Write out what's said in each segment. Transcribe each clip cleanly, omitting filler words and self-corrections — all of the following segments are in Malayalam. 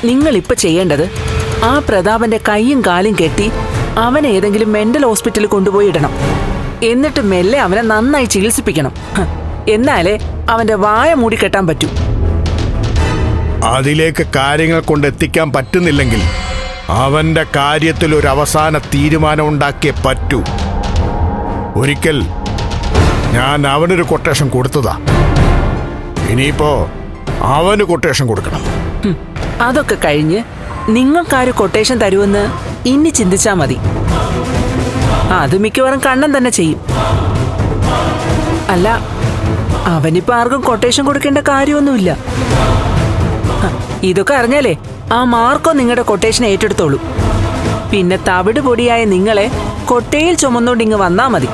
നിങ്ങൾ ഇപ്പൊ ചെയ്യേണ്ടത് ആ പ്രതാപന്റെ കൈയും കാലും കെട്ടി അവനെ ഏതെങ്കിലും മെന്റൽ ഹോസ്പിറ്റലിൽ കൊണ്ടുപോയി ഇടണം. എന്നിട്ട് മെല്ലെ അവനെ നന്നായി ചികിത്സിപ്പിക്കണം. എന്നാലേ അവന്റെ വായ മൂടിക്കെട്ടാൻ പറ്റൂ. അതിലേക്ക് കാര്യങ്ങൾ കൊണ്ടെത്തിക്കാൻ പറ്റുന്നില്ലെങ്കിൽ അവന്റെ കാര്യത്തിൽ ഒരു അവസാന തീരുമാനം ഉണ്ടാക്കിയേ പറ്റൂ. ഒരിക്കൽ ഞാൻ അവനൊരു കൊട്ടേഷൻ കൊടുത്തതാ. ഇനിയിപ്പോ അവന് കൊട്ടേഷൻ കൊടുക്കണം. അതൊക്കെ കഴിഞ്ഞ് നിങ്ങൾക്കാര് കൊട്ടേഷൻ തരുമെന്ന് ഇനി ചിന്തിച്ചാ മതി. അത് മിക്കവാറും കണ്ണൻ തന്നെ ചെയ്യും. അല്ല, അവനിപ്പോ ആർക്കും കൊട്ടേഷൻ കൊടുക്കേണ്ട കാര്യമൊന്നുമില്ല. ഇതൊക്കെ അറിഞ്ഞാലേ ആ മാർക്കോ നിങ്ങളുടെ കൊട്ടേഷൻ ഏറ്റെടുത്തോളൂ. പിന്നെ തവിട് പൊടിയായ നിങ്ങളെ കൊട്ടയിൽ ചുമന്നുകൊണ്ട് ഇങ്ങ് വന്നാ മതി.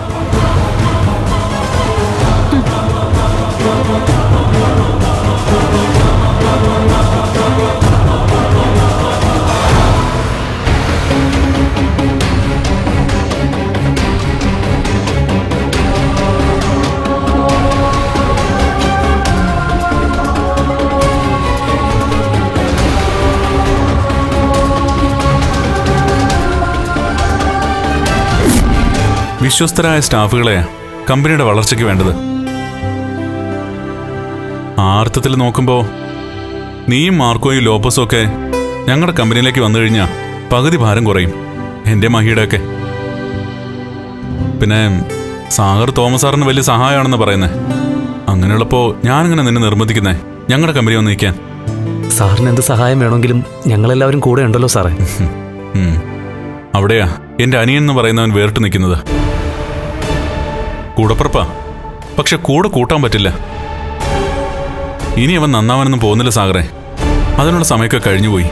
വിശ്വസ്തരായ സ്റ്റാഫുകളെ കമ്പനിയുടെ വളർച്ചയ്ക്ക് വേണ്ടത്. ആ അർത്ഥത്തിൽ നോക്കുമ്പോൾ നീയും മാർക്കോയും ലോപ്പസും ഒക്കെ ഞങ്ങളുടെ കമ്പനിയിലേക്ക് വന്നു കഴിഞ്ഞാൽ പകുതി ഭാരം കുറയും. എൻ്റെ മഹിയുടെയൊക്കെ. പിന്നെ സാഗർ തോമസ് സാറിന് വലിയ സഹായമാണെന്ന് പറയുന്നത്. അങ്ങനെയുള്ളപ്പോൾ ഞാനിങ്ങനെ നിന്നെ നിർബന്ധിക്കുന്നേ ഞങ്ങളുടെ കമ്പനി വന്ന് നിൽക്കാൻ. സാറിന് എന്ത് സഹായം വേണമെങ്കിലും ഞങ്ങളെല്ലാവരും കൂടെ ഉണ്ടല്ലോ സാറേ. അവിടെയാ എൻ്റെ അനിയൻ എന്ന് പറയുന്നവൻ വേറിട്ട് നിൽക്കുന്നത്. കൂടപ്പുറപ്പാ, പക്ഷെ കൂടെ കൂട്ടാൻ പറ്റില്ല. ഇനി അവൻ നന്നാവാനൊന്നും പോകുന്നില്ല സാഗറെ. അതിനുള്ള സമയമൊക്കെ കഴിഞ്ഞുപോയി.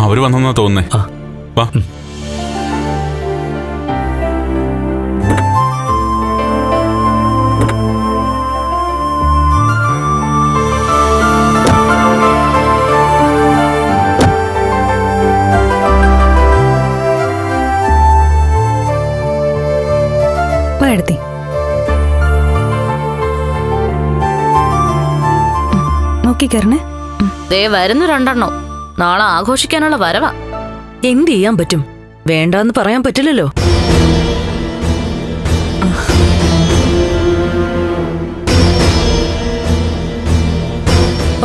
അവര് വന്നെന്നാ തോന്നുന്നേ. വാ. എടുത്തി നോക്കിക്കരണേ. ദേ വരുന്നു രണ്ടെണ്ണം. നാളെ ആഘോഷിക്കാനുള്ള വരവാ. എന്ത് ചെയ്യാൻ പറ്റും? വേണ്ടാന്ന് പറയാൻ പറ്റില്ലല്ലോ.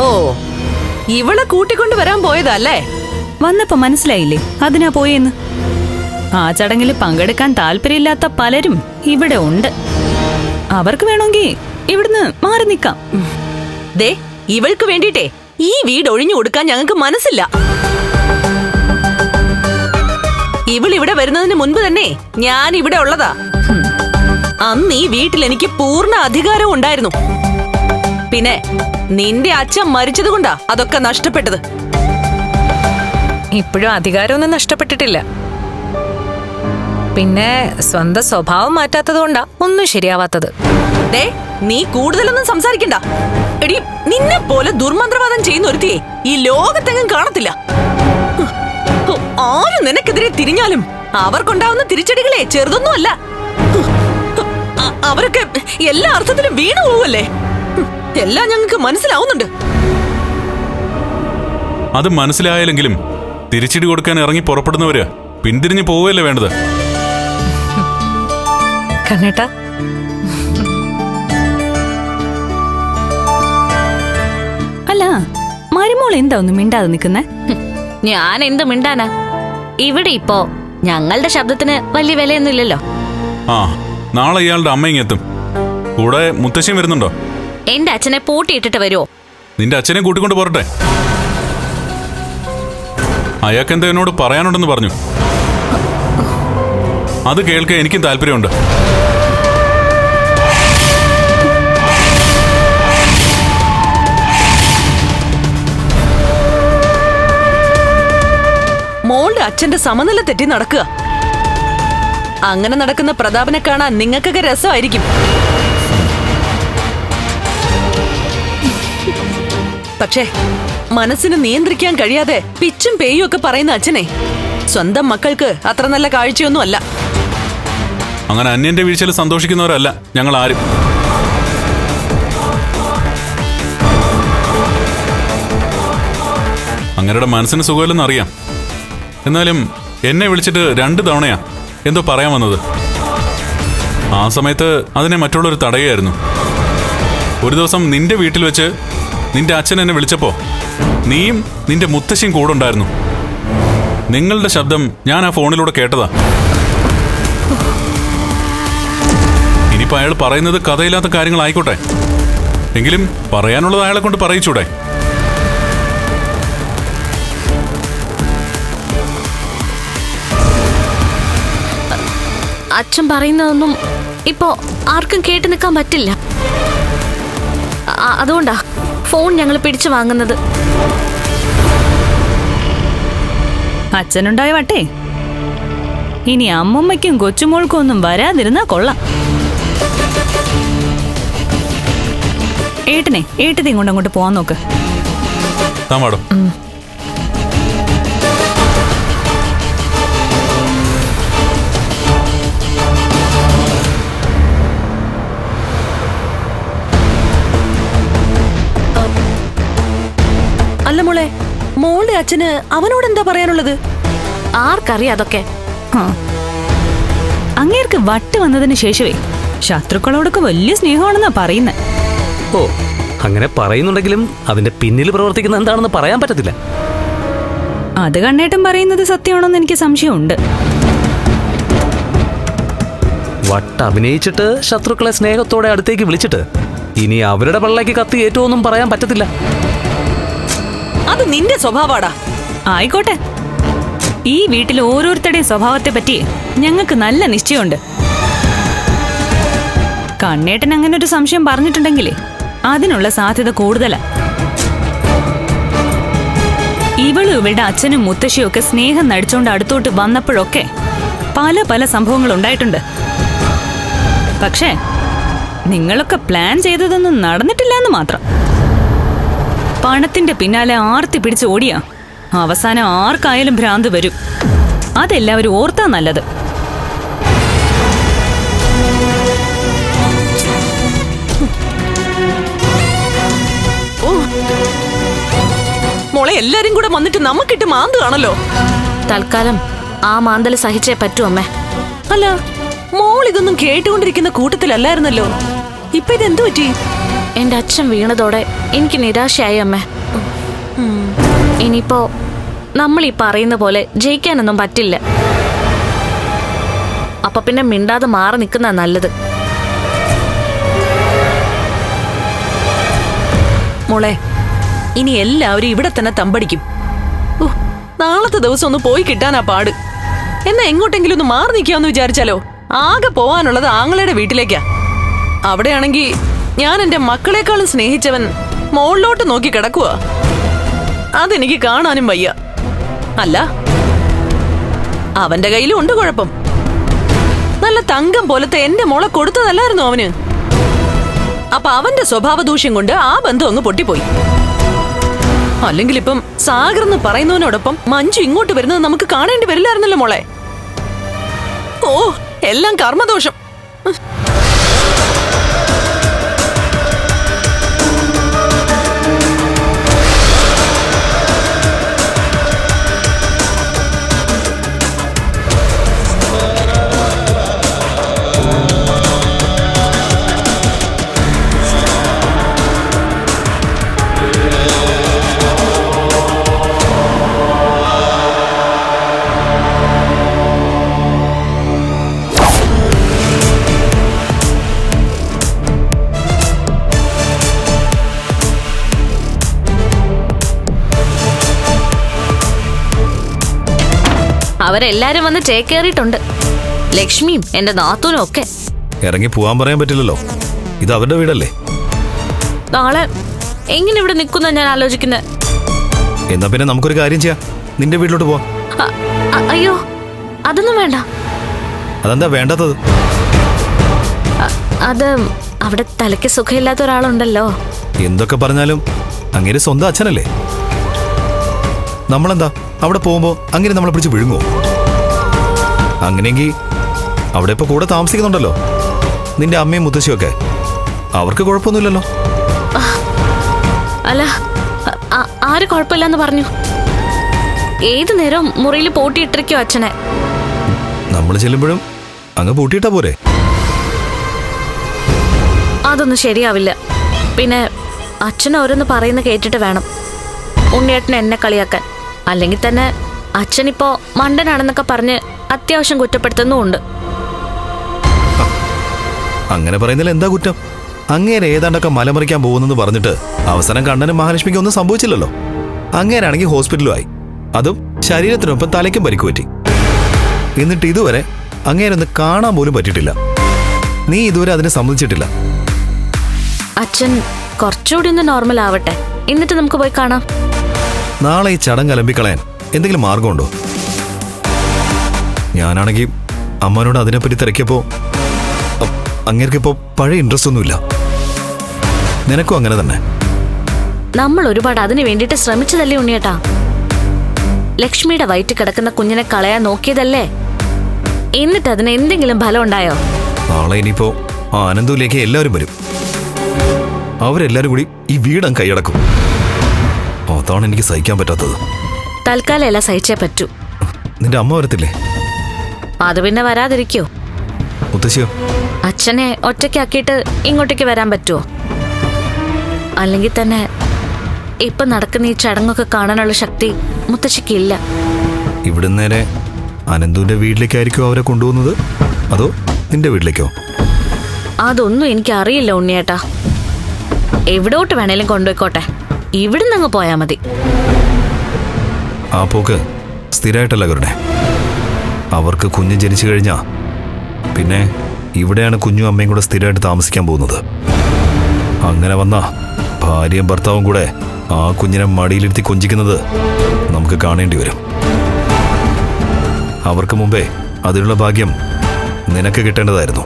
ഓ, ഇവളെ കൂട്ടിക്കൊണ്ട് വരാൻ പോയതല്ലേ? വന്നപ്പോ മനസ്സിലായില്ലേ അതിനാ പോയെന്ന്. ആ ചടങ്ങിൽ പങ്കെടുക്കാൻ താല്പര്യമില്ലാത്ത പലരും ഇവിടെ ഉണ്ട്. അവർക്ക് വേണമെങ്കിൽ ഇവിടുന്ന് മാറി നിൽക്കാം. ദേ, ഇവൾക്ക് വേണ്ടിട്ടേ ഈ വീട് ഒഴിഞ്ഞു കൊടുക്കാൻ ഞങ്ങൾക്ക് മനസ്സില്ല. ഇവൾ ഇവിടെ വരുന്നതിന് മുൻപ് തന്നെ ഞാൻ ഇവിടെ ഉള്ളതാ. അന്ന് ഈ വീട്ടിൽ എനിക്ക് പൂർണ്ണ അധികാരം ഉണ്ടായിരുന്നു. പിന്നെ നിന്റെ അച്ഛൻ മരിച്ചത് കൊണ്ടാ അതൊക്കെ നഷ്ടപ്പെട്ടത്. ഇപ്പോഴും അധികാരമൊന്നും നഷ്ടപ്പെട്ടിട്ടില്ല. പിന്നെ സ്വന്തം സ്വഭാവം മാറ്റാത്തത് കൊണ്ടാ ഒന്നും ശരിയാവാത്തത്. ദേ, നീ കൂടുതലൊന്നും സംസാരിക്കണ്ട. എടി, നിന്നെ പോലെ ദുർമന്ത്രവാദം ചെയ്യുന്ന ഒരുത്തിയെ ഈ ലോകത്തെങ്ങും കാണത്തില്ല. ആരും നിനക്കെതിരെ തിരിഞ്ഞാലും അവർക്കുണ്ടാവുന്ന തിരിച്ചടികളെ ചെറുതൊന്നുമല്ല. അവരൊക്കെ എല്ലാ അർത്ഥത്തിലും വീണു പോവല്ലേ. എല്ലാം ഞങ്ങൾക്ക് മനസ്സിലാവുന്നുണ്ട്. അത് മനസ്സിലായാലെങ്കിലും തിരിച്ചടി കൊടുക്കാൻ ഇറങ്ങി പുറപ്പെടുന്നവര് പിന്തിരിഞ്ഞു പോവുകയല്ലേ വേണ്ടത്. കണ്ണേട്ടാ, അല്ല, മരുമോൾ എന്താ ഒന്നും മിണ്ടാതെ നിൽക്കുന്നേ? ഞാൻ എന്ത് മിണ്ടാനാ? ഇവിടെ ഇപ്പോ ഞങ്ങളുടെ ശബ്ദത്തിന് വലിയ വിലയൊന്നുമില്ലല്ലോ. ആ, നാളെ ഇയാളുടെ അമ്മ ഇങ്ങെത്തും. കൂടെ മുത്തശ്ശിയും വരുന്നുണ്ടോ? എന്റെ അച്ഛനെ പൂട്ടിയിട്ടിട്ട് വരുമോ? നിന്റെ അച്ഛനെ കൂട്ടിക്കൊണ്ട് പോരട്ടെ. അയാൾക്ക് എന്താ എന്നോട് പറയാനുണ്ടെന്ന് പറഞ്ഞു. അത് കേൾക്കാൻ എനിക്കും താല്പര്യമുണ്ട്. മോളുടെ അച്ഛന്റെ സമനില തെറ്റി നടക്കുക. അങ്ങനെ നടക്കുന്ന പ്രതാപനെ കാണാൻ നിങ്ങൾക്കൊക്കെ രസമായിരിക്കും. പക്ഷേ മനസ്സിന് നിയന്ത്രിക്കാൻ കഴിയാതെ പിച്ചും പേയും ഒക്കെ പറയുന്ന അച്ഛനെ സ്വന്തം മക്കൾക്ക് അത്ര നല്ല കാഴ്ചയൊന്നും അല്ല. അങ്ങനെ അന്യന്റെ വീഴ്ചയിൽ സന്തോഷിക്കുന്നവരല്ല ഞങ്ങൾ ആരും. അങ്ങരുടെ മനസ്സിന് സുഖമില്ലെന്ന് അറിയാം. എന്നാലും എന്നെ വിളിച്ചിട്ട് 2 തവണയാ എന്തോ പറയാൻ വന്നത്. ആ സമയത്ത് അതിനെ മറ്റുള്ളവർ തടയുകയായിരുന്നു. ഒരു ദിവസം നിന്റെ വീട്ടിൽ വെച്ച് നിന്റെ അച്ഛൻ എന്നെ വിളിച്ചപ്പോ നീയും നിന്റെ മുത്തശ്ശിയും കൂടെ ഉണ്ടായിരുന്നു. നിങ്ങളുടെ ശബ്ദം ഞാൻ ആ ഫോണിലൂടെ കേട്ടതാ. ഇനിയിപ്പോൾ അയാൾ പറയുന്നത് കഥയില്ലാത്ത കാര്യങ്ങളായിക്കോട്ടെ, എങ്കിലും പറയാനുള്ളത് അയാളെ കൊണ്ട് പറയിച്ചൂടെ? അച്ഛൻ പറയുന്നതൊന്നും ഇപ്പോ ആർക്കും കേട്ടു നിൽക്കാൻ പറ്റില്ല. അതുകൊണ്ടാ ഫോൺ ഞങ്ങൾ പിടിച്ചു വാങ്ങുന്നത്. അച്ഛനുണ്ടായ വട്ടെ, ഇനി അമ്മമ്മയ്ക്കും കൊച്ചുമോൾക്കും ഒന്നും വരാതിരുന്നാ കൊള്ളാം. ഏട്ടനെ കൊണ്ട് അങ്ങോട്ട് പോവാൻ നോക്ക്. മാഡം, അല്ല മോളെ, മോളുടെ അച്ഛന് അവനോട് എന്താ പറയാനുള്ളത്? ആർക്കറിയാം അതൊക്കെ. അങ്ങേർക്ക് വട്ട് വന്നതിന് ശേഷമേ ശത്രുക്കളോടൊക്കെ വലിയ സ്നേഹമാണെന്നാ പറയുന്നത്. ഓ, അങ്ങനെ പറയുന്നുണ്ടെങ്കിലും അതിന്റെ പിന്നിൽ പ്രവർത്തിക്കുന്ന എന്താണെന്ന് പറയാൻ പറ്റത്തില്ല. അത് കണ്ണേട്ടൻ പറയുന്നത് സത്യമാണോന്ന് എനിക്ക് സംശയമുണ്ട്. വട്ട് അഭിനയിച്ചിട്ട് ശത്രുക്കളെ സ്നേഹത്തോടെ അടുത്തേക്ക് വിളിച്ചിട്ട് ഇനി അവരുടെ പള്ളേക്ക് കത്തി ഏറ്റവും പറയാൻ പറ്റത്തില്ല. അത് നിന്റെ സ്വഭാവാടാ. ആയിക്കോട്ടെ, ഈ വീട്ടിൽ ഓരോരുത്തരുടെയും സ്വഭാവത്തെ പറ്റി ഞങ്ങൾക്ക് നല്ല നിശ്ചയമുണ്ട്. കണ്ണേട്ടൻ അങ്ങനെ ഒരു സംശയം പറഞ്ഞിട്ടുണ്ടെങ്കിലേ അതിനുള്ള സാധ്യത കൂടുതലാ. ഇവളുടെ അച്ഛനും മുത്തശ്ശിയും ഒക്കെ സ്നേഹം നടിച്ചോണ്ട് അടുത്തോട്ട് വന്നപ്പോഴൊക്കെ പല സംഭവങ്ങൾ ഉണ്ടായിട്ടുണ്ട്. പക്ഷേ നിങ്ങളൊക്കെ പ്ലാൻ ചെയ്തതൊന്നും നടന്നിട്ടില്ല എന്ന് മാത്രം. പണത്തിന്റെ പിന്നാലെ ആർത്തി പിടിച്ച് ഓടിയാ അവസാനം ആർക്കായാലും ഭ്രാന്ത് വരും. അതെല്ലാവരും ഓർത്താ നല്ലത്. മോളെ, എല്ലാരും കൂടെ വന്നിട്ട് നമുക്കിട്ട് മാന്ത് കാണല്ലോ. തൽക്കാലം ആ മാന്തല് സഹിച്ചേ പറ്റൂ അമ്മേ. അല്ല, മോൾ ഇതൊന്നും കേട്ടുകൊണ്ടിരിക്കുന്ന കൂട്ടത്തിലല്ലായിരുന്നല്ലോ. ഇപ്പൊ ഇതെന്തു പറ്റി? എന്റെ അച്ഛൻ വീണതോടെ എനിക്ക് നിരാശയായി അമ്മേ. ഇനിയിപ്പോ നമ്മൾ ഈ പറയുന്ന പോലെ ജയിക്കാനൊന്നും പറ്റില്ല. അപ്പൊ പിന്നെ മിണ്ടാതെ മാറി നിൽക്കുന്ന നല്ലത്. മോളെ, ഇനി എല്ലാവരും ഇവിടെ തന്നെ തമ്പടിക്കും. നാളത്തെ ദിവസം ഒന്ന് പോയി കിട്ടാനാ പാട്. എന്നാ എങ്ങോട്ടെങ്കിലും ഒന്ന് മാറി നിൽക്കാന്ന് വിചാരിച്ചാലോ? ആകെ പോവാനുള്ളത് ആങ്ങളുടെ വീട്ടിലേക്കാ. അവിടെയാണെങ്കി ഞാൻ എന്റെ മക്കളെക്കാളും സ്നേഹിച്ചവൻ മോളിലോട്ട് നോക്കി കിടക്കുക. അതെനിക്ക് കാണാനും വയ്യ. അല്ല, അവന്റെ കയ്യിലും ഉണ്ട് കുഴപ്പം. നല്ല തങ്കം പോലത്തെ എന്റെ മോളെ കൊടുത്തതല്ലായിരുന്നു അവന്. അപ്പൊ അവന്റെ സ്വഭാവ ദൂഷ്യം കൊണ്ട് ആ ബന്ധം അങ്ങ് പൊട്ടിപ്പോയി. അല്ലെങ്കിൽ ഇപ്പം സാഗർ എന്ന് പറയുന്നവനോടൊപ്പം മഞ്ജു ഇങ്ങോട്ട് വരുന്നത് നമുക്ക് കാണേണ്ടി വരില്ലായിരുന്നല്ലോ മോളെ. ഓ, എല്ലാം കർമ്മദോഷം. അവരെല്ലാരും വന്ന് ചേക്കേറിയിട്ടുണ്ട്. ലക്ഷ്മിയും എന്റെ നാത്തൂനും ഒക്കെ. ഇറങ്ങി പോവാൻ പറയാൻ പറ്റില്ലല്ലോ, ഇത് അവരുടെ വീടല്ലേ. നാളെ എങ്ങനെ ഇവിടെ നിൽക്കുന്ന ഞാൻ ആലോചിക്കുന്നത്. എന്നാ പിന്നെ നമുക്കൊരു കാര്യം ചെയ്യാം, നിന്റെ വീട്ടിലോട്ട് പോവാം. അയ്യോ, അതൊന്നും വേണ്ട. അതെന്താ വേണ്ടാത്തത്? അത് അവിടെ തലയ്ക്ക് സുഖമില്ലാത്ത ഒരാളുണ്ടല്ലോ. എന്തൊക്കെ പറഞ്ഞാലും അങ്ങേര് സ്വന്തം അച്ഛനല്ലേ. നമ്മളെന്താ അവിടെ പോകുമ്പോ അങ്ങനെ നമ്മളെ പിടിച്ച് വിഴുങ്ങോ? അങ്ങനെയെങ്കിൽ അവിടെ ഇപ്പൊ കൂടെ താമസിക്കുന്നുണ്ടല്ലോ നിന്റെ അമ്മയും മുത്തശ്ശിയൊക്കെ, അവർക്ക് കുഴപ്പമൊന്നുമില്ലല്ലോ. അല്ല, ആര് കുഴപ്പമില്ലെന്ന് പറഞ്ഞു? ഏതു നേരം മുറിയിൽ പൂട്ടിയിട്ടിരിക്കോ അച്ഛനെ? നമ്മൾ ചെല്ലുമ്പോഴും അങ്ങ് പൂട്ടിയിട്ടാ പോരെ? അതൊന്നും ശരിയാവില്ല. പിന്നെ അച്ഛൻ ഓരോന്ന് പറയുന്ന കേട്ടിട്ട് വേണം ഉണ്ണിയേട്ടൻ എന്നെ കളിയാക്കാൻ. അല്ലെങ്കിൽ തന്നെ അച്ഛനിപ്പോ മണ്ടനാണെന്നൊക്കെ പറഞ്ഞ് അത്യാവശ്യം കുറ്റപ്പെടുത്തുന്നുമുണ്ട്. അങ്ങനെ പറയുന്നതിൽ എന്താ കുറ്റം? അങ്ങേരെ ഏതാണ്ടൊക്കെ മലമറിക്കാൻ പോകുന്നെന്ന് പറഞ്ഞിട്ട് അവസാനം കണ്ണനും മഹാലക്ഷ്മിക്കും ഒന്നും സംഭവിച്ചില്ലല്ലോ. അങ്ങേരാണെങ്കിൽ ഹോസ്പിറ്റലുമായി, അതും ശരീരത്തിനൊപ്പം തലയ്ക്കും പരിക്ക് പറ്റി. എന്നിട്ട് ഇതുവരെ അങ്ങേരൊന്ന് കാണാൻ പോലും പറ്റിയിട്ടില്ല. നീ ഇതുവരെ അതിനെ സമ്മതിച്ചിട്ടില്ല. അച്ഛൻ കുറച്ചുകൂടി ഒന്ന് നോർമൽ ആവട്ടെ, എന്നിട്ട് നമുക്ക് പോയി കാണാം. നാളെ ഈ ചടങ്ങ് അലമ്പിക്കളയാൻ എന്തെങ്കിലും മാർഗമുണ്ടോ? ഞാനാണെങ്കിൽ അമ്മനോട് അതിനെപ്പറ്റി തിരക്കിയപ്പോ അങ്ങേർക്കിപ്പോ പഴയ ഇൻട്രസ്റ്റ് ഒന്നുമില്ല. നിനക്കും അങ്ങനെ തന്നെ. നമ്മൾ ഒരുപാട് അതിനു വേണ്ടിയിട്ട് ശ്രമിച്ചതല്ലേ ഉണ്ണിയേട്ടാ? ലക്ഷ്മിയുടെ വയറ്റിൽ കിടക്കുന്ന കുഞ്ഞിനെ കളയാൻ നോക്കിയതല്ലേ? എന്നിട്ട് അതിന് എന്തെങ്കിലും ഫലം ഉണ്ടായോ? നാളെ ഇനിയിപ്പോ ആനന്ദൂലേക്ക് എല്ലാവരും വരും. അവരെല്ലാരും കൂടി ഈ വീടങ്ങ് കൈയടക്കും. അതാണ് എനിക്ക് സഹിക്കാൻ പറ്റാത്തത്. തൽക്കാലം എല്ലാം സഹിച്ചേ പറ്റൂ. നിന്റെ അമ്മ വരത്തില്ലേ? അത് പിന്നെ വരാതിരിക്കോ? മുത്തശ്ശിയോ? അച്ഛനെ ഒറ്റയ്ക്കാക്കിയിട്ട് ഇങ്ങോട്ടേക്ക് വരാൻ പറ്റുമോ? അല്ലെങ്കിൽ തന്നെ ഇപ്പൊ നടക്കുന്ന ഈ ചടങ്ങൊക്കെ കാണാനുള്ള ശക്തി മുത്തശ്ശിക്കില്ല. ഇവിടെ നേരെ അനന്തുവിന്റെ വീട്ടിലേക്കായിരിക്കും അവരെ കൊണ്ടുപോകുന്നത്, അതോ നിന്റെ വീട്ടിലേക്കോ? അതൊന്നും എനിക്ക് അറിയില്ല ഉണ്ണിയേട്ടാ. എവിടോട്ട് വേണേലും കൊണ്ടുപോയിക്കോട്ടെ, ഇവിടുന്ന് അങ്ങ് പോയാ മതി. ആ പോക്ക് സ്ഥിരമായിട്ടല്ല അവരുടെ. അവർക്ക് കുഞ്ഞ് ജനിച്ചു കഴിഞ്ഞാ പിന്നെ ഇവിടെയാണ് കുഞ്ഞും അമ്മയും കൂടെ സ്ഥിരമായിട്ട് താമസിക്കാൻ പോകുന്നത്. അങ്ങനെ വന്നാ ഭാര്യയും ഭർത്താവും കൂടെ ആ കുഞ്ഞിനെ മടിയിലിരുത്തി കൊഞ്ചിക്കുന്നത് നമുക്ക് കാണേണ്ടി വരും. അവർക്ക് മുമ്പേ അതിനുള്ള ഭാഗ്യം നിനക്ക് കിട്ടേണ്ടതായിരുന്നു.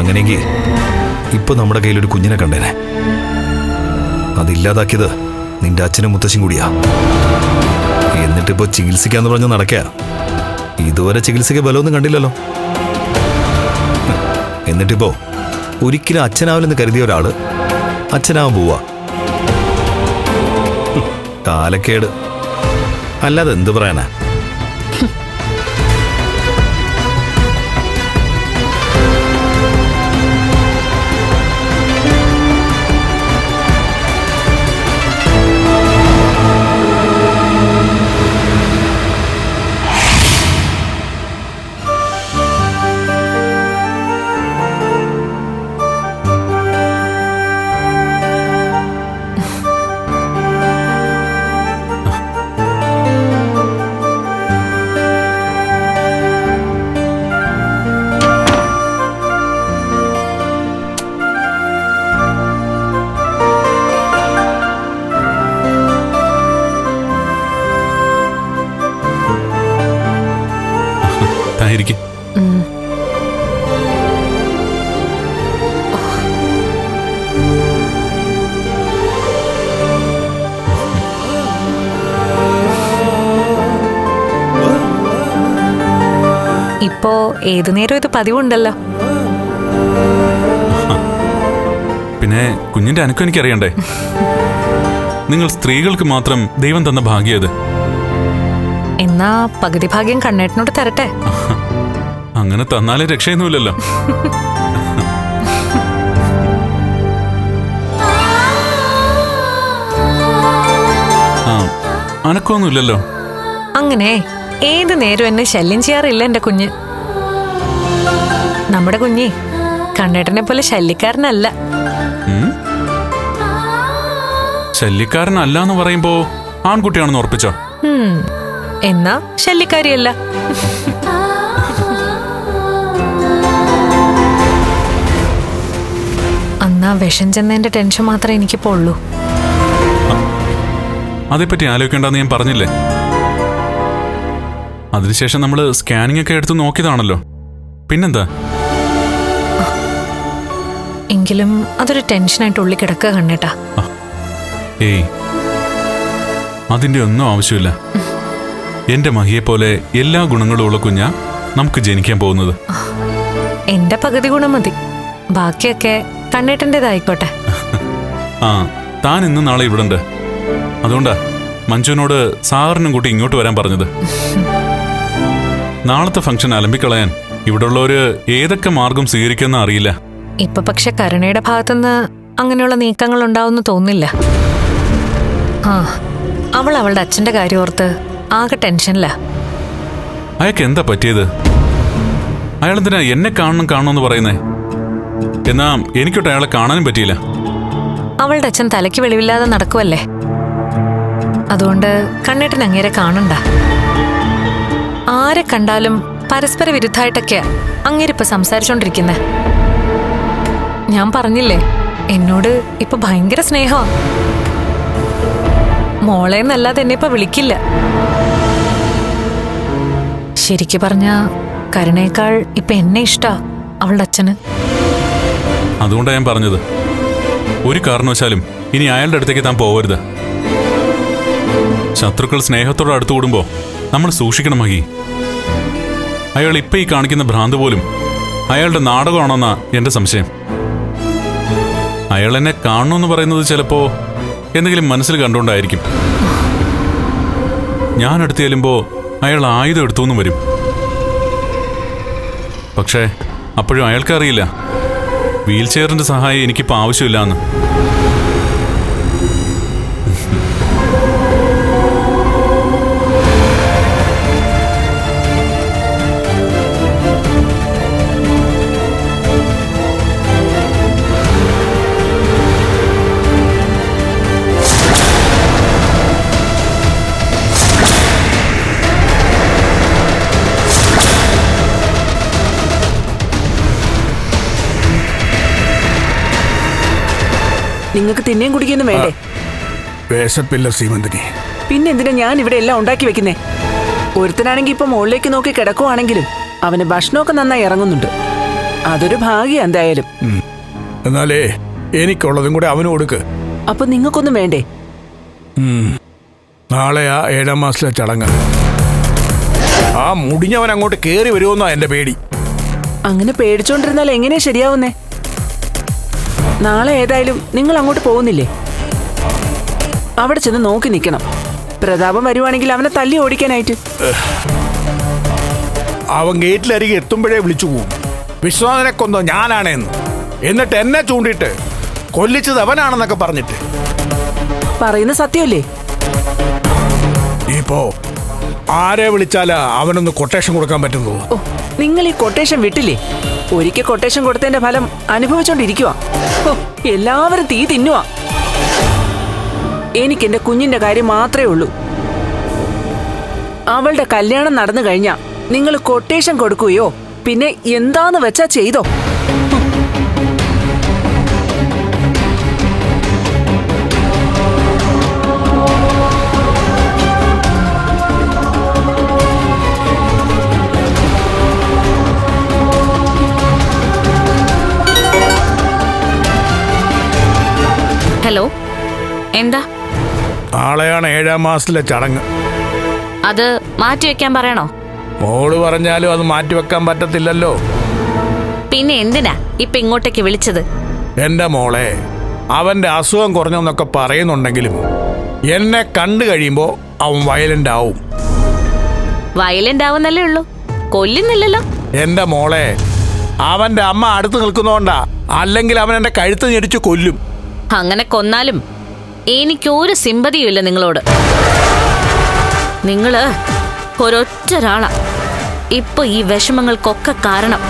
അങ്ങനെയെങ്കിൽ ഇപ്പൊ നമ്മുടെ കയ്യിലൊരു കുഞ്ഞിനെ കണ്ടേനെ. അതില്ലാതാക്കിയത് നിന്റെ അച്ഛനും മുത്തശ്ശിയും കൂടിയാ. എന്നിട്ടിപ്പോ ചികിത്സിക്കാന്ന് പറഞ്ഞ് നടക്കുക. ഇതുവരെ ചികിത്സയ്ക്ക് ബലമൊന്നും കണ്ടില്ലല്ലോ. എന്നിട്ടിപ്പോ ഒരിക്കലും അച്ഛനാവില്ലെന്ന് കരുതിയ ഒരാള് അച്ഛനാവാൻ പോവാ. കാലക്കേട് അല്ലാതെ എന്ത് പറയാനാ? ആയിരിക്കും. ഇപ്പോ ഏതു നേരം ഇത് പതിവുണ്ടല്ലോ. പിന്നെ കുഞ്ഞിന്റെ അനക്കം എനിക്കറിയണ്ടേ? നിങ്ങൾ സ്ത്രീകൾക്ക് മാത്രം ദൈവം തന്ന ഭാഗ്യത്. എന്നാ പകുതി ഭാഗ്യം കണ്ണേട്ടനോട് തരട്ടെ. അങ്ങനെ തന്നാലേ രക്ഷയൊന്നുമില്ലല്ലോ. ആ, അനക്കൊന്നുമില്ലല്ലോ. അങ്ങനെ ഏത് നേരം എന്നെ ശല്യം ചെയ്യാറില്ല എന്റെ കുഞ്ഞ്. നമ്മുടെ കുഞ്ഞി കണ്ണേട്ടനെ പോലെ ശല്യക്കാരനല്ല. ശല്യക്കാരനല്ലാന്ന് പറയുമ്പോ ആൺകുട്ടിയാണെന്ന് ഉറപ്പിച്ചോ? എന്നാ ശല്യക്കാരിയല്ല. അന്നാ വിഷം ചെന്നതിന്റെ ടെൻഷൻ മാത്രമേ എനിക്കിപ്പോ ഉള്ളൂ. അതേപ്പറ്റി ആലോചിക്കേണ്ടെന്ന് ഞാൻ പറഞ്ഞില്ലേ? അതിനുശേഷം നമ്മള് സ്കാനിങ് ഒക്കെ എടുത്ത് നോക്കിയതാണല്ലോ. പിന്നെന്താ? എങ്കിലും അതൊരു ടെൻഷനായിട്ട് ഉള്ളിൽ കിടക്കുക കണ്ണേട്ടാ. ഏയ്, അതിൻ്റെ ഒന്നും ആവശ്യമില്ല. എൻ്റെ മഹിയെപ്പോലെ എല്ലാ ഗുണങ്ങളും ഉള്ള കുഞ്ഞാ നമുക്ക് ജനിക്കാൻ പോകുന്നത്. എന്റെ പകുതി ഗുണം മതി, ബാക്കിയൊക്കെ കണ്ണേട്ടൻ്റെതായിക്കോട്ടെ. ആ, താൻ ഇന്ന് നാളെ ഇവിടെ ഉണ്ട്. അതുകൊണ്ടാ മഞ്ജുവിനോട് സാറിനും കൂട്ടി ഇങ്ങോട്ട് വരാൻ പറഞ്ഞത്. നാളത്തെ ഫംഗ്ഷൻ അലമ്പിക്കളയാൻ ഇവിടെ ഉള്ളവര് ഏതൊക്കെ മാർഗം സ്വീകരിക്കുമെന്ന് അറിയില്ല. ഇപ്പൊ പക്ഷെ കരുണയുടെ ഭാഗത്തുനിന്ന് അങ്ങനെയുള്ള നീക്കങ്ങൾ ഉണ്ടാവുമെന്ന് തോന്നില്ല. ആ, അവൾ അവളുടെ അച്ഛന്റെ കാര്യം ഓർത്ത് ആകെ ടെൻഷനില്ല. അയാൾക്ക് എന്താ പറ്റിയത്? അയാളെന്തിനാ എന്നെ കാണണമെന്ന് പറയുന്നേ? എന്നാ എനിക്കൊട്ട് അയാളെ കാണാനും പറ്റിയില്ല. അവളുടെ അച്ഛൻ തലയ്ക്ക് വെളിവില്ലാതെ നടക്കുവല്ലേ, അതുകൊണ്ട് കണ്ണേട്ടൻ അങ്ങേരെ കാണണ്ട. ആരെ കണ്ടാലും പരസ്പര വിരുദ്ധായിട്ടൊക്കെയാ അങ്ങേരിപ്പൊ സംസാരിച്ചോണ്ടിരിക്കുന്നെ. ഞാൻ പറഞ്ഞില്ലേ, എന്നോട് ഇപ്പൊ ഭയങ്കര സ്നേഹമാ. മോളേന്നല്ലാതെ എന്നെ ഇപ്പൊ വിളിക്കില്ല. ശരിക്കു പറഞ്ഞ കരുണേക്കാൾ ഇപ്പൊ എന്നെ ഇഷ്ടാ അവളുടെ അച്ഛന്. അതുകൊണ്ടാണ് ഞാൻ പറഞ്ഞത്, ഒരു കാരണവശാലും ഇനി അയാളുടെ അടുത്തേക്ക് താൻ പോവരുത്. ശത്രുക്കൾ സ്നേഹത്തോടെ അടുത്തു കൂടുമ്പോ നമ്മൾ സൂക്ഷിക്കണം മഹി. അയാൾ ഇപ്പൊ ഈ കാണിക്കുന്ന ഭ്രാന്ത് പോലും അയാളുടെ നാടകമാണോന്നാ എന്റെ സംശയം. അയാൾ എന്നെ കാണണമെന്ന് പറയുന്നത് ചിലപ്പോ എന്തെങ്കിലും മനസ്സിൽ കണ്ടുകൊണ്ടായിരിക്കും. ഞാൻ അടുത്ത് ചെല്ലുമ്പോ അയാൾ ആയുധം എടുത്തുവെന്നും വരും. പക്ഷേ അപ്പോഴും അയാൾക്കറിയില്ല വീൽ ചെയറിന്റെ സഹായം എനിക്കിപ്പോൾ ആവശ്യമില്ല എന്ന്. നിങ്ങൾക്ക് തിന്നേം കുടിക്കൊന്നും വേണ്ടേ? വിശപ്പില്ല സീമന്തിനി. പിന്നെന്തിനാ ഞാൻ ഇവിടെ എല്ലാം ഉണ്ടാക്കി വെക്കുന്നേ? ഒരുത്തനാണെങ്കിൽ ഇപ്പൊ മുകളിലേക്ക് നോക്കി കിടക്കുവാണെങ്കിലും അവന് ഭക്ഷണമൊക്കെ നന്നായി ഇറങ്ങുന്നുണ്ട്. അതൊരു ഭാഗ്യം എന്തായാലും. എന്നാലേ എനിക്കുള്ളതും കൂടെ അവന് കൊടുക്ക്. അപ്പൊ നിങ്ങൾക്കൊന്നും വേണ്ടേ? നാളെയാ 7ാം മാസത്തിലെ ചടങ്ങ്. ആ മുടിഞ്ഞവൻ അങ്ങോട്ട് കേറി വരുമെന്നാ എന്റെ പേടി. അങ്ങനെ പേടിച്ചോണ്ടിരുന്നാൽ എങ്ങനെയാ ശരിയാവുന്നേ? നാളെ ഏതായാലും നിങ്ങൾ അങ്ങോട്ട് പോകുന്നില്ലേ? അവിടെ ചെന്ന് നോക്കി നിൽക്കണം. പ്രതാപം വരുവാണെങ്കിൽ അവനെ തല്ലി ഓടിക്കാനായിട്ട്. അവൻ ഗേറ്റിലരികെ എത്തുമ്പോഴേ വിളിച്ചു പോവും, വിശ്വനാഥനെ കൊന്നോ ഞാനാണേന്ന്. എന്നിട്ട് എന്നെ ചൂണ്ടിയിട്ട് കൊല്ലിച്ചത് അവനാണെന്നൊക്കെ പറഞ്ഞിട്ട്. പറയുന്ന സത്യമല്ലേ? ഇപ്പോ ആരെ വിളിച്ചാലാ അവനൊന്ന് കൊട്ടേഷൻ കൊടുക്കാൻ പറ്റുന്നു? ഓ, നിങ്ങൾ ഈ കൊട്ടേഷൻ വിട്ടില്ലേ? ഒരിക്കൽ കൊട്ടേഷൻ കൊടുത്തതിന്റെ ഫലം അനുഭവിച്ചോണ്ടിരിക്കുവാ. ഓ, എല്ലാവരും തീ തിന്നുവാ. എനിക്ക് എന്റെ കുഞ്ഞിന്റെ കാര്യം മാത്രമേ ഉള്ളൂ. അവളുടെ കല്യാണം നടന്നു കഴിഞ്ഞാ നിങ്ങൾ കൊട്ടേഷൻ കൊടുക്കുകയോ പിന്നെ എന്താന്ന് വെച്ചാ ചെയ്തോ. ഹലോ, എന്താ? നാളെയാണ് 7ാം മാസത്തിലെ ചടങ്ങ്. അത് മാറ്റിവെക്കാൻ പറയണോ? മോള് പറഞ്ഞാലും അത് മാറ്റിവെക്കാൻ പറ്റത്തില്ലല്ലോ. പിന്നെ എന്തിനാ ഇപ്പൊ ഇങ്ങോട്ടേക്ക് വിളിച്ചത്? എന്റെ മോളെ, അവന്റെ അസുഖം കുറഞ്ഞെന്നൊക്കെ പറയുന്നുണ്ടെങ്കിലും എന്നെ കണ്ടു കഴിയുമ്പോ അവൻ വയലന്റ് ആവും. വയലന്റ് ആവുന്നല്ലേ ഉള്ളൂ, കൊല്ലുന്നില്ലല്ലോ. എന്റെ മോളെ, അവന്റെ അമ്മ അടുത്ത് നിൽക്കുന്നോണ്ടാ, അല്ലെങ്കിൽ അവൻ എന്റെ കഴുത്ത് ഞെരിച്ചു കൊല്ലും. അങ്ങനെ കൊന്നാലും എനിക്കൊരു സിമ്പതിയുമില്ല നിങ്ങളോട്. നിങ്ങള് ഒരൊറ്റൊരാളാ ഇപ്പൊ ഈ വിഷമങ്ങൾക്കൊക്കെ കാരണം.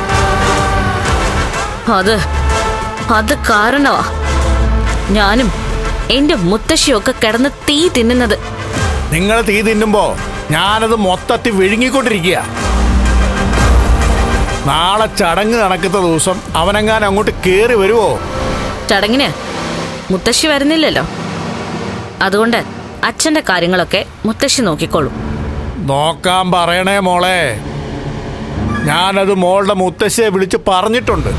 അത് കാരണമാ ഞാനും എന്റെ മുത്തശ്ശിയൊക്കെ കിടന്ന് തീ തിന്നുന്നത്. നിങ്ങൾ തീ തിന്നുമ്പോ ഞാനത് മൊത്തത്തിൽ വിഴുങ്ങിക്കൊണ്ടിരിക്കുക. നാളെ ചടങ്ങ് നടക്കുന്ന ദിവസം അവനെങ്ങാനും അങ്ങോട്ട് കേറി വരുവോ? ചടങ്ങിന് മുത്തശ്ശി വരുന്നില്ലല്ലോ, അതുകൊണ്ട് അച്ഛന്റെ കാര്യങ്ങളൊക്കെ മുത്തശ്ശി നോക്കിക്കോളും. നോക്കാൻ പറയണേ മോളെ. ഞാനത് മോളുടെ മുത്തശ്ശിയെ വിളിച്ച് പറഞ്ഞിട്ടുണ്ട്.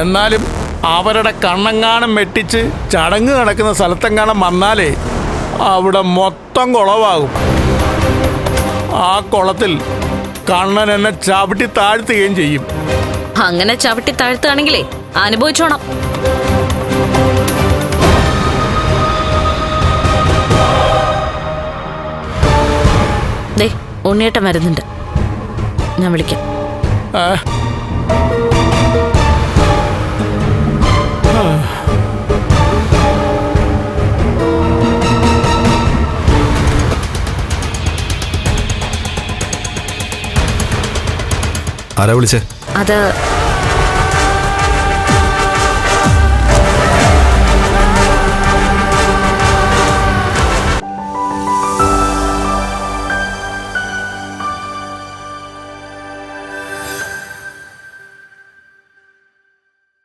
എന്നാലും അവരുടെ കണ്ണെങ്ങാനും വെട്ടിച്ച് ചടങ്ങ് നടക്കുന്ന സ്ഥലത്തെങ്ങാനും വന്നാലേ അവിടെ മൊത്തം കുളവാകും. ആ കുളത്തിൽ കണ്ണൻ എന്നെ ചവിട്ടി താഴ്ത്തുകയും ചെയ്യും. അങ്ങനെ ചവിട്ടി താഴ്ത്തുകയാണെങ്കിലേ അനുഭവിച്ചോണം. ദേ ഉണ്ണിയേട്ടൻ വരുന്നുണ്ട്, ഞാൻ വിളിക്കാം. ആരാ വിളിച്ചേ? അത്